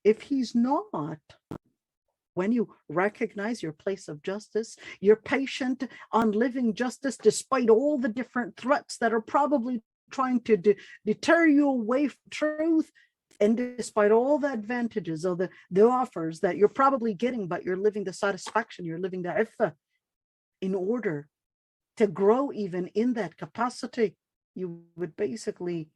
If he's not, when you recognize your place of justice, you're patient on living justice despite all the different threats that are probably trying to deter you away from truth. And despite all the advantages or the offers that you're probably getting, but you're living the satisfaction, you're living the iffa, in order to grow even in that capacity, you would basically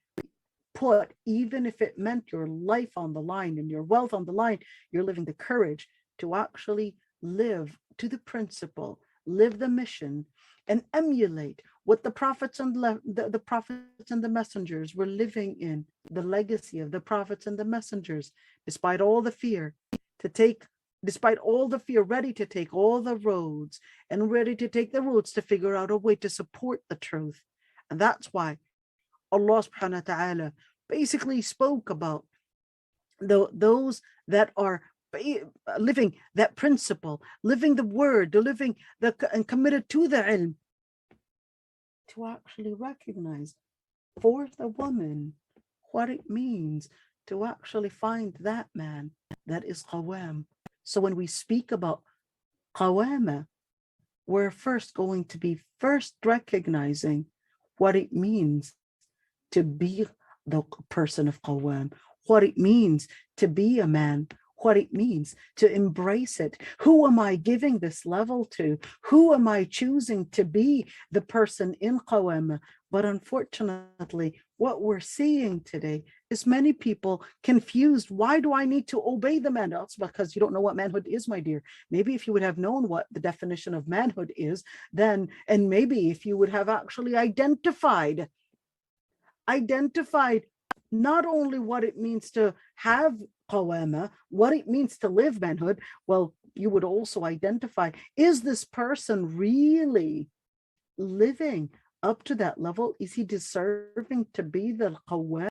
put, even if it meant your life on the line and your wealth on the line, you're living the courage to actually live to the principle, live the mission, and emulate what the prophets and the prophets and the messengers were living in, the legacy of the prophets and the messengers, despite all the fear, to take, despite all the fear, ready to take all the roads and ready to take the roads to figure out a way to support the truth. And that's why Allah subhanahu wa ta'ala basically spoke about those that are living that principle, living the word, living and committed to the ilm, to actually recognize for the woman what it means to actually find that man that is qawam. So when we speak about qawama, we're first going to be recognizing what it means to be the person of qawam, what it means to be a man, what it means to embrace it. Who am I giving this level to? Who am I choosing to be the person in qawama? But unfortunately, what we're seeing today is many people confused. Why do I need to obey the man? That's because you don't know what manhood is, my dear. Maybe if you would have known what the definition of manhood is, then, and maybe if you would have actually identified not only what it means to have qawama, what it means to live manhood, well, you would also identify, is this person really living up to that level? Is he deserving to be the qawam?